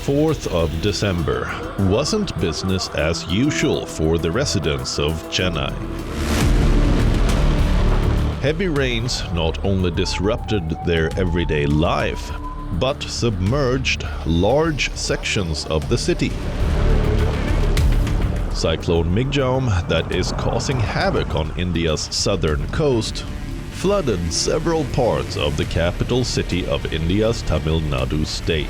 4th of December wasn't business as usual for the residents of Chennai. Heavy rains not only disrupted their everyday life, but submerged large sections of the city. Cyclone Migjam, that is causing havoc on India's southern coast, flooded several parts of the capital city of India's Tamil Nadu state.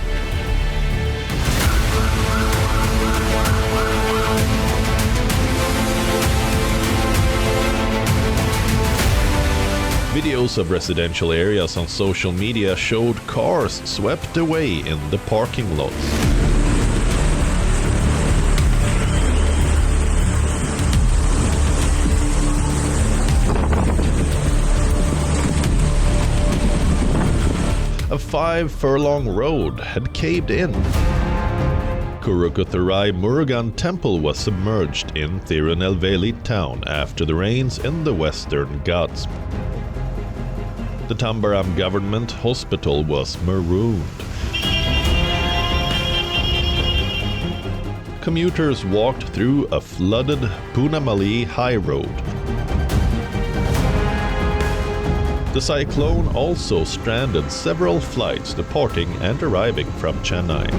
Videos of residential areas on social media showed cars swept away in the parking lots. A 5-furlong road had caved in. Kurukuthurai Murugan temple was submerged in Tirunelveli town after the rains in the western Ghats. The Tambaram government hospital was marooned. Commuters walked through a flooded Punamali high road. The cyclone also stranded several flights departing and arriving from Chennai.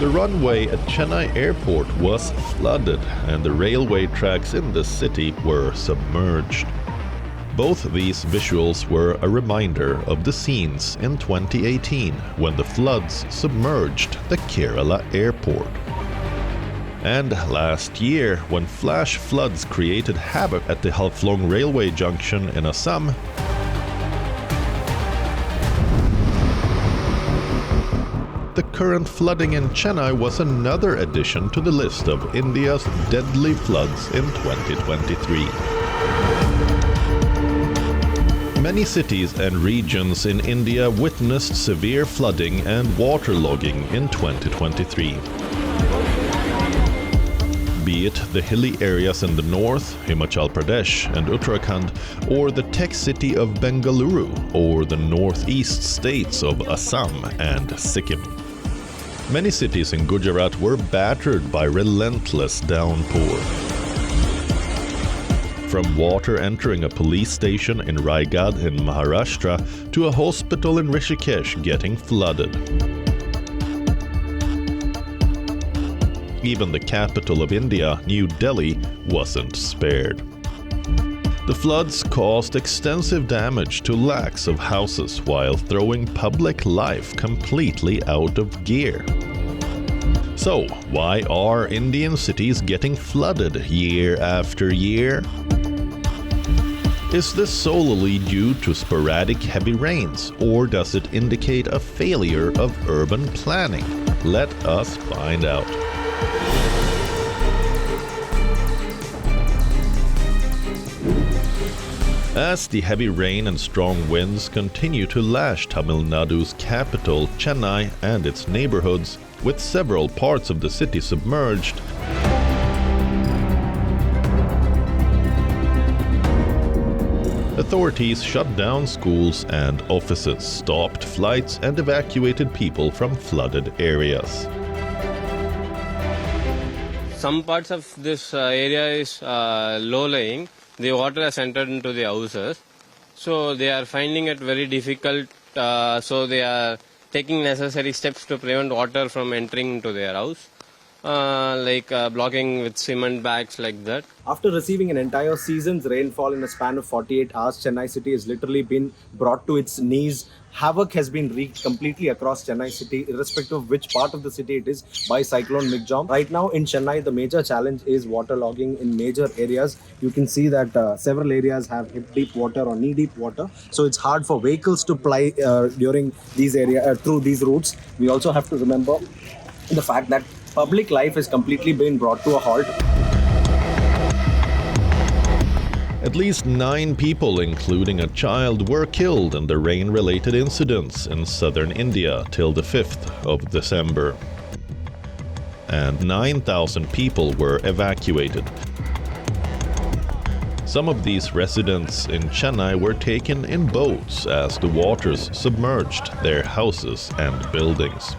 The runway at Chennai airport was flooded and the railway tracks in the city were submerged. Both these visuals were a reminder of the scenes in 2018 when the floods submerged the Kerala airport. And last year when flash floods created havoc at the Haflong railway junction in Assam. The current flooding in Chennai was another addition to the list of India's deadly floods in 2023. Many cities and regions in India witnessed severe flooding and waterlogging in 2023. Be it the hilly areas in the north, Himachal Pradesh and Uttarakhand, or the tech city of Bengaluru, or the northeast states of Assam and Sikkim. Many cities in Gujarat were battered by relentless downpour. From water entering a police station in Raigad in Maharashtra to a hospital in Rishikesh getting flooded. Even the capital of India, New Delhi, wasn't spared. The floods caused extensive damage to lakhs of houses while throwing public life completely out of gear. So, why are Indian cities getting flooded year after year? Is this solely due to sporadic heavy rains, or does it indicate a failure of urban planning? Let us find out. As the heavy rain and strong winds continue to lash Tamil Nadu's capital, Chennai, and its neighborhoods, with several parts of the city submerged, authorities shut down schools and offices, stopped flights, and evacuated people from flooded areas. Some parts of this area is low-lying. The water has entered into the houses, so they are finding it very difficult, so they are taking necessary steps to prevent water from entering into their house, like blocking with cement bags like that. After receiving an entire season's rainfall in a span of 48 hours, Chennai city has literally been brought to its knees. Havoc has been wreaked completely across Chennai city, irrespective of which part of the city it is, by Cyclone Migjam. Right now in Chennai, the major challenge is waterlogging in major areas. You can see that several areas have hip-deep water or knee-deep water. So it's hard for vehicles to ply during these areas, through these routes. We also have to remember the fact that public life has completely been brought to a halt. At least 9 people, including a child, were killed in the rain-related incidents in southern India till the 5th of December. And 9,000 people were evacuated. Some of these residents in Chennai were taken in boats as the waters submerged their houses and buildings.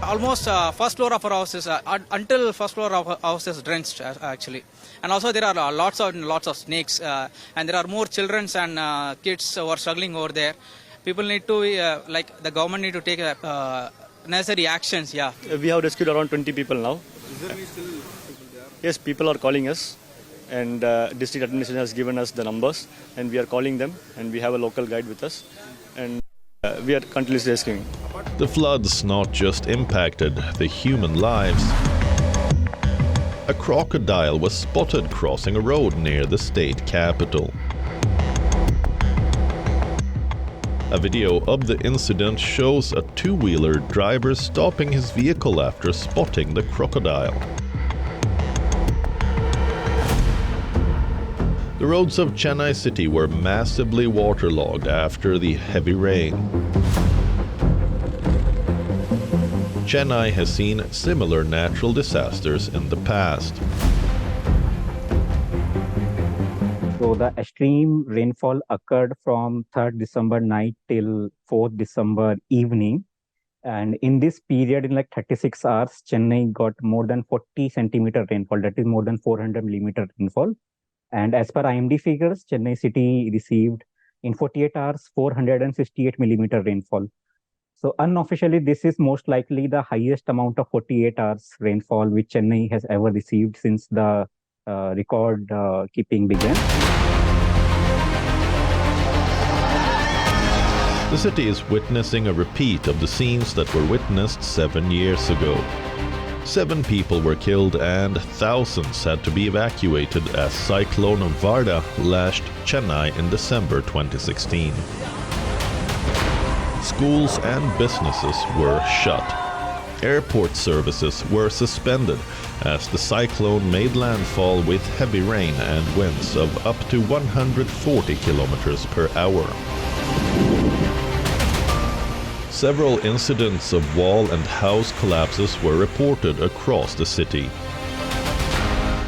Almost first floor of our house is until first floor of our house is drenched actually, and also there are lots of snakes, and there are more children and kids who are struggling over there. People need to the government need to take necessary actions. Yeah, we have rescued around 20 people now. Is there any still people there? Yes, people are calling us, and district administration has given us the numbers, and we are calling them, and we have a local guide with us, and we are continuously rescuing. The floods not just impacted the human lives. A crocodile was spotted crossing a road near the state capital. A video of the incident shows a two-wheeler driver stopping his vehicle after spotting the crocodile. The roads of Chennai city were massively waterlogged after the heavy rain. Chennai has seen similar natural disasters in the past. So the extreme rainfall occurred from 3rd December night till 4th December evening. And in this period, in like 36 hours, Chennai got more than 40 centimeter rainfall, that is more than 400 millimeter rainfall. And as per IMD figures, Chennai city received in 48 hours 468 millimeter rainfall. So unofficially, this is most likely the highest amount of 48 hours rainfall which Chennai has ever received since the record keeping began. The city is witnessing a repeat of the scenes that were witnessed 7 years ago. 7 people were killed and thousands had to be evacuated as Cyclone Varda lashed Chennai in December 2016. Schools and businesses were shut. Airport services were suspended as the cyclone made landfall with heavy rain and winds of up to 140 kilometers per hour. Several incidents of wall and house collapses were reported across the city.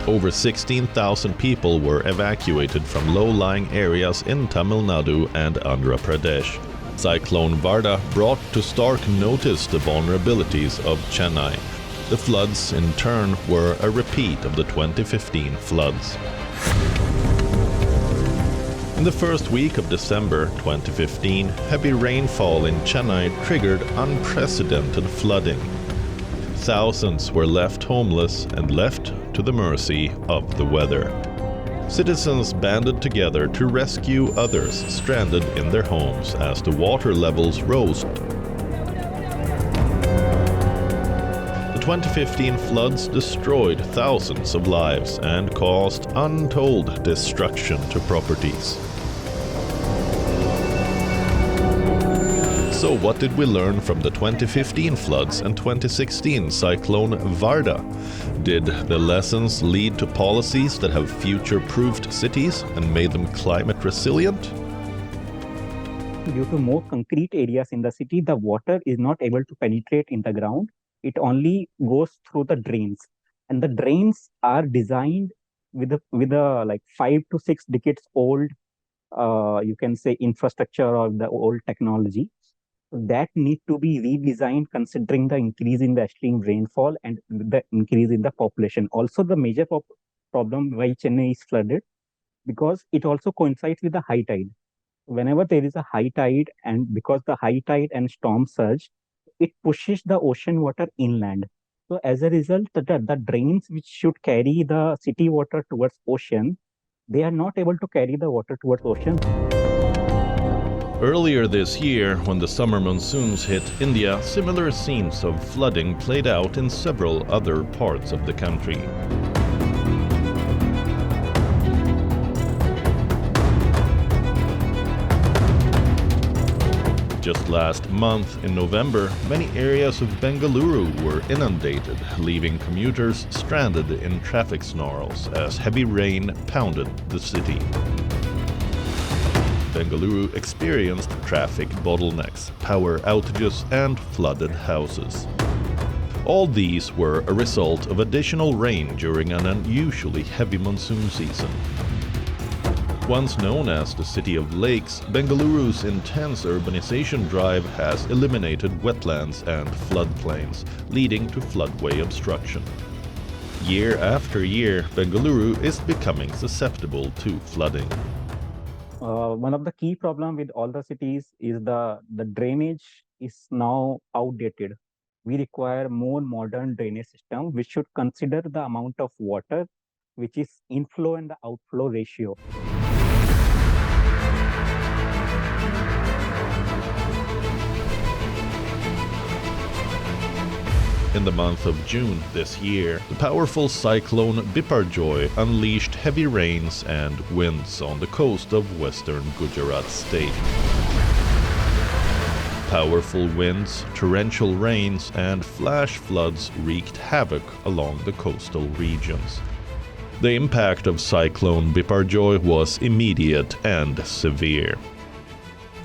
Over 16,000 people were evacuated from low-lying areas in Tamil Nadu and Andhra Pradesh. Cyclone Varda brought to stark notice the vulnerabilities of Chennai. The floods, in turn, were a repeat of the 2015 floods. In the first week of December 2015, heavy rainfall in Chennai triggered unprecedented flooding. Thousands were left homeless and left to the mercy of the weather. Citizens banded together to rescue others stranded in their homes as the water levels rose. The 2015 floods destroyed thousands of lives and caused untold destruction to properties. So what did we learn from the 2015 floods and 2016 Cyclone Varda? Did the lessons lead to policies that have future-proofed cities and made them climate resilient? Due to more concrete areas in the city, the water is not able to penetrate in the ground. It only goes through the drains. And the drains are designed with a like 5 to 6 decades old, you can say, infrastructure or the old technology. That need to be redesigned considering the increase in the extreme rainfall and the increase in the population. Also, the major problem why Chennai is flooded, because it also coincides with the high tide. Whenever there is a high tide, and because the high tide and storm surge, it pushes the ocean water inland. So as a result, the drains which should carry the city water towards ocean, they are not able to carry the water towards ocean. Earlier this year, when the summer monsoons hit India, similar scenes of flooding played out in several other parts of the country. Just last month, in November, many areas of Bengaluru were inundated, leaving commuters stranded in traffic snarls as heavy rain pounded the city. Bengaluru experienced traffic bottlenecks, power outages, and flooded houses. All these were a result of additional rain during an unusually heavy monsoon season. Once known as the City of Lakes, Bengaluru's intense urbanization drive has eliminated wetlands and floodplains, leading to floodway obstruction. Year after year, Bengaluru is becoming susceptible to flooding. One of the key problems with all the cities is the drainage is now outdated. We require more modern drainage system, which should consider the amount of water, which is inflow and the outflow ratio. In the month of June this year, the powerful cyclone Biparjoy unleashed heavy rains and winds on the coast of western Gujarat state. Powerful winds, torrential rains, and flash floods wreaked havoc along the coastal regions. The impact of cyclone Biparjoy was immediate and severe.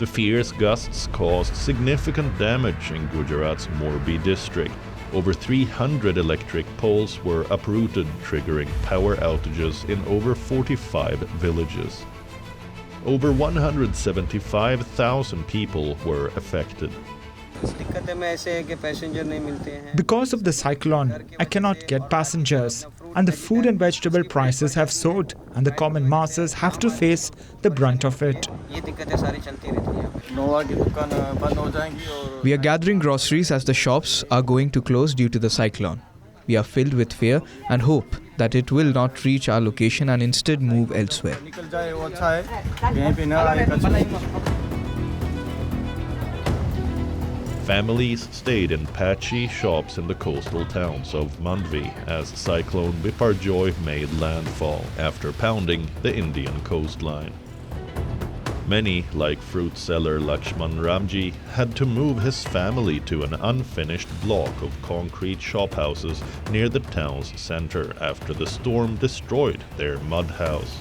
The fierce gusts caused significant damage in Gujarat's Morbi district. Over 300 electric poles were uprooted, triggering power outages in over 45 villages. Over 175,000 people were affected. Because of the cyclone, I cannot get passengers, and the food and vegetable prices have soared, and the common masses have to face the brunt of it. We are gathering groceries as the shops are going to close due to the cyclone. We are filled with fear and hope that it will not reach our location and instead move elsewhere. Families stayed in patchy shops in the coastal towns of Mandvi as cyclone Biparjoy made landfall after pounding the Indian coastline. Many, like fruit seller Lakshman Ramji, had to move his family to an unfinished block of concrete shophouses near the town's center after the storm destroyed their mud house.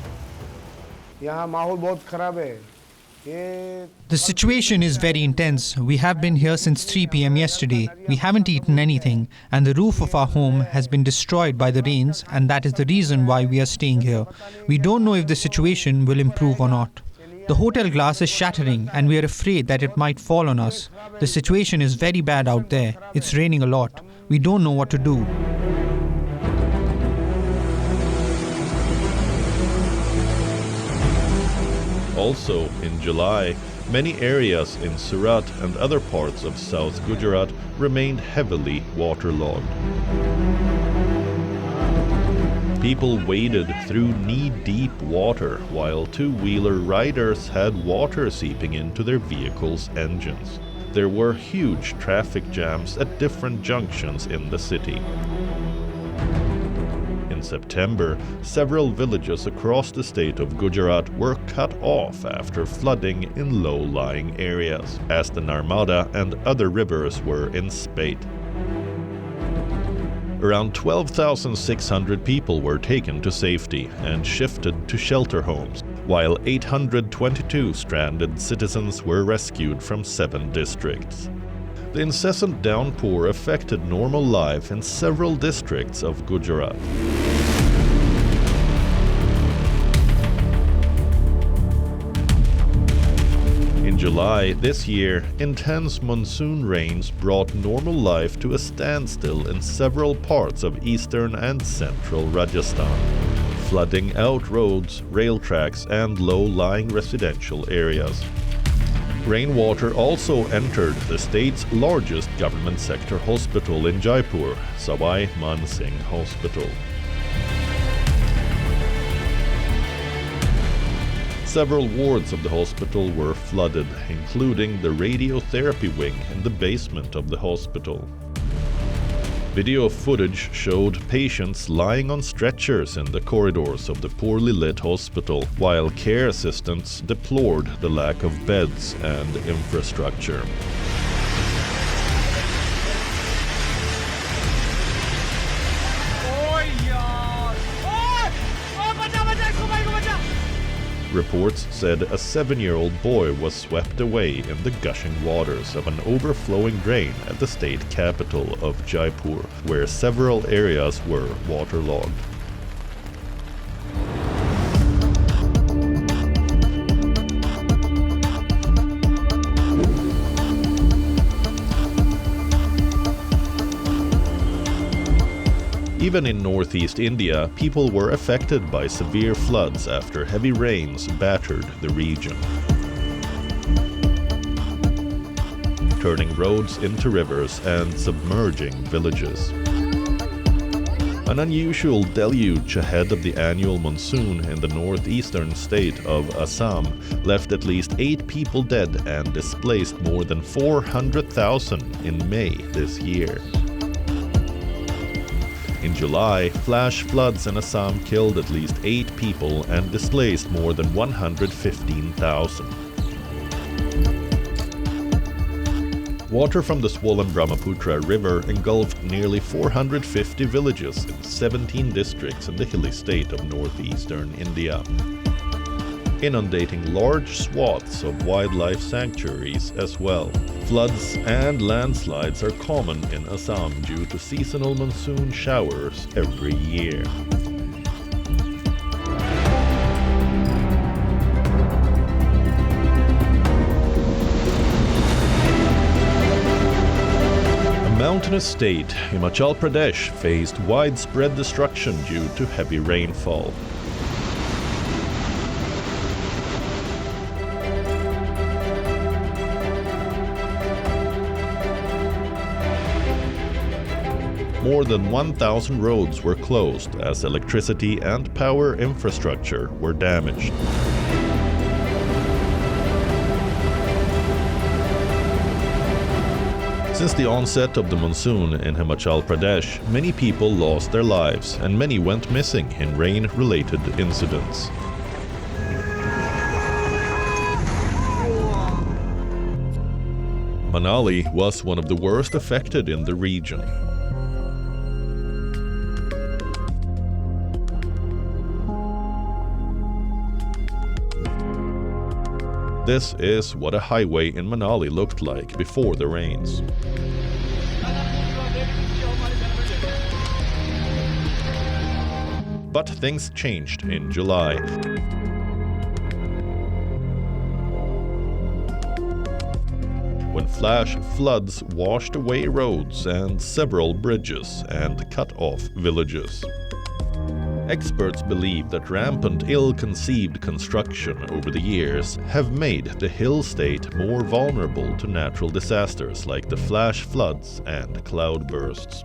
The situation is very intense. We have been here since 3 p.m. yesterday. We haven't eaten anything, and the roof of our home has been destroyed by the rains, and that is the reason why we are staying here. We don't know if the situation will improve or not. The hotel glass is shattering, and we are afraid that it might fall on us. The situation is very bad out there. It's raining a lot. We don't know what to do. Also, in July, many areas in Surat and other parts of South Gujarat remained heavily waterlogged. People waded through knee-deep water while two-wheeler riders had water seeping into their vehicles' engines. There were huge traffic jams at different junctions in the city. In September, several villages across the state of Gujarat were cut off after flooding in low-lying areas, as the Narmada and other rivers were in spate. Around 12,600 people were taken to safety and shifted to shelter homes, while 822 stranded citizens were rescued from 7 districts. The incessant downpour affected normal life in several districts of Gujarat. In July this year, intense monsoon rains brought normal life to a standstill in several parts of eastern and central Rajasthan, flooding out roads, rail tracks, and low-lying residential areas. Rainwater also entered the state's largest government sector hospital in Jaipur, Sawai Man Singh Hospital. Several wards of the hospital were flooded, including the radiotherapy wing in the basement of the hospital. Video footage showed patients lying on stretchers in the corridors of the poorly lit hospital, while care assistants deplored the lack of beds and infrastructure. Reports said a 7-year-old boy was swept away in the gushing waters of an overflowing drain at the state capital of Jaipur, where several areas were waterlogged. Even in northeast India, people were affected by severe floods after heavy rains battered the region, turning roads into rivers and submerging villages. An unusual deluge ahead of the annual monsoon in the northeastern state of Assam left at least 8 people dead and displaced more than 400,000 in May this year. In July, flash floods in Assam killed at least 8 people and displaced more than 115,000. Water from the swollen Brahmaputra River engulfed nearly 450 villages in 17 districts in the hilly state of northeastern India, inundating large swaths of wildlife sanctuaries as well. Floods and landslides are common in Assam due to seasonal monsoon showers every year. Mountainous state, Himachal Pradesh faced widespread destruction due to heavy rainfall. More than 1,000 roads were closed as electricity and power infrastructure were damaged. Since the onset of the monsoon in Himachal Pradesh, many people lost their lives and many went missing in rain-related incidents. Manali was one of the worst affected in the region. This is what a highway in Manali looked like before the rains. But things changed in July. When flash floods washed away roads and several bridges and cut off villages. Experts believe that rampant ill-conceived construction over the years have made the hill state more vulnerable to natural disasters like the flash floods and cloudbursts.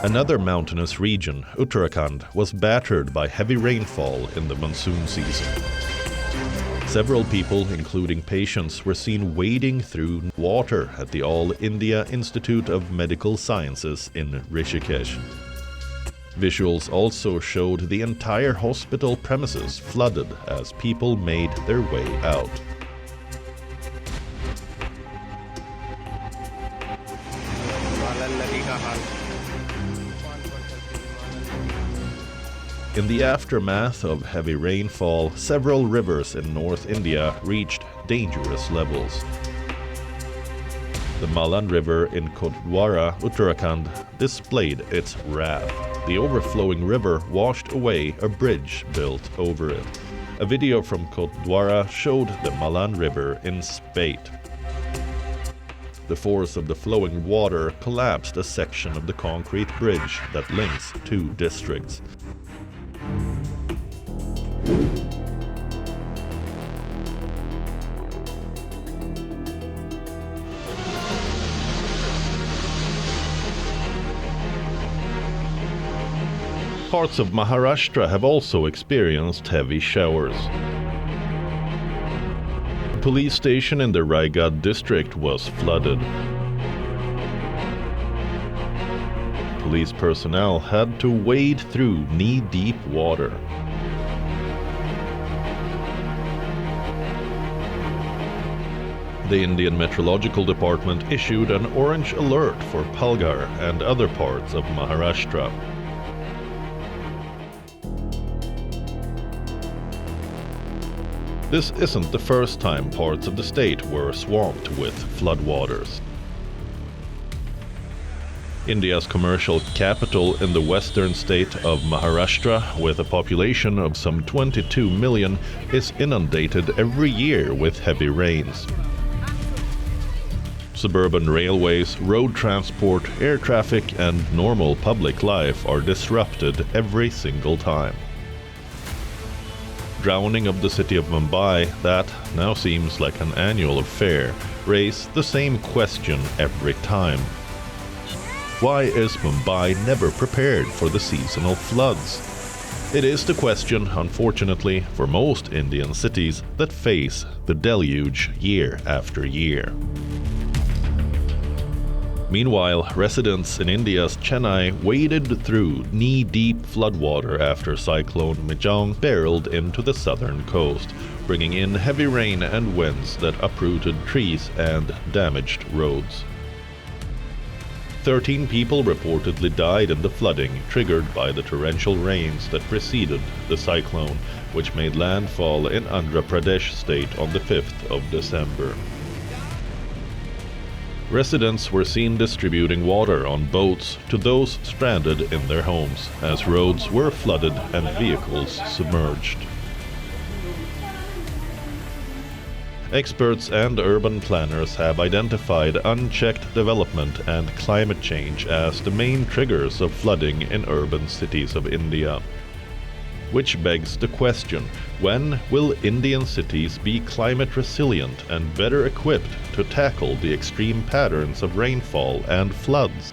Another mountainous region, Uttarakhand, was battered by heavy rainfall in the monsoon season. Several people, including patients, were seen wading through water at the All India Institute of Medical Sciences in Rishikesh. Visuals also showed the entire hospital premises flooded as people made their way out. In the aftermath of heavy rainfall, several rivers in North India reached dangerous levels. The Malan River in Kotdwara, Uttarakhand, displayed its wrath. The overflowing river washed away a bridge built over it. A video from Kotdwara showed the Malan River in spate. The force of the flowing water collapsed a section of the concrete bridge that links 2 districts. Parts of Maharashtra have also experienced heavy showers. The police station in the Raigad district was flooded. Police personnel had to wade through knee-deep water. The Indian Meteorological Department issued an orange alert for Palghar and other parts of Maharashtra. This isn't the first time parts of the state were swamped with floodwaters. India's commercial capital in the western state of Maharashtra, with a population of some 22 million, is inundated every year with heavy rains. Suburban railways, road transport, air traffic, and normal public life are disrupted every single time. Drowning of the city of Mumbai, that now seems like an annual affair, raise the same question every time. Why is Mumbai never prepared for the seasonal floods? It is the question, unfortunately, for most Indian cities that face the deluge year after year. Meanwhile, residents in India's Chennai waded through knee-deep floodwater after Cyclone Mijong barreled into the southern coast, bringing in heavy rain and winds that uprooted trees and damaged roads. 13 people reportedly died in the flooding triggered by the torrential rains that preceded the cyclone, which made landfall in Andhra Pradesh state on the 5th of December. Residents were seen distributing water on boats to those stranded in their homes, as roads were flooded and vehicles submerged. Experts and urban planners have identified unchecked development and climate change as the main triggers of flooding in urban cities of India. Which begs the question, when will Indian cities be climate resilient and better equipped to tackle the extreme patterns of rainfall and floods?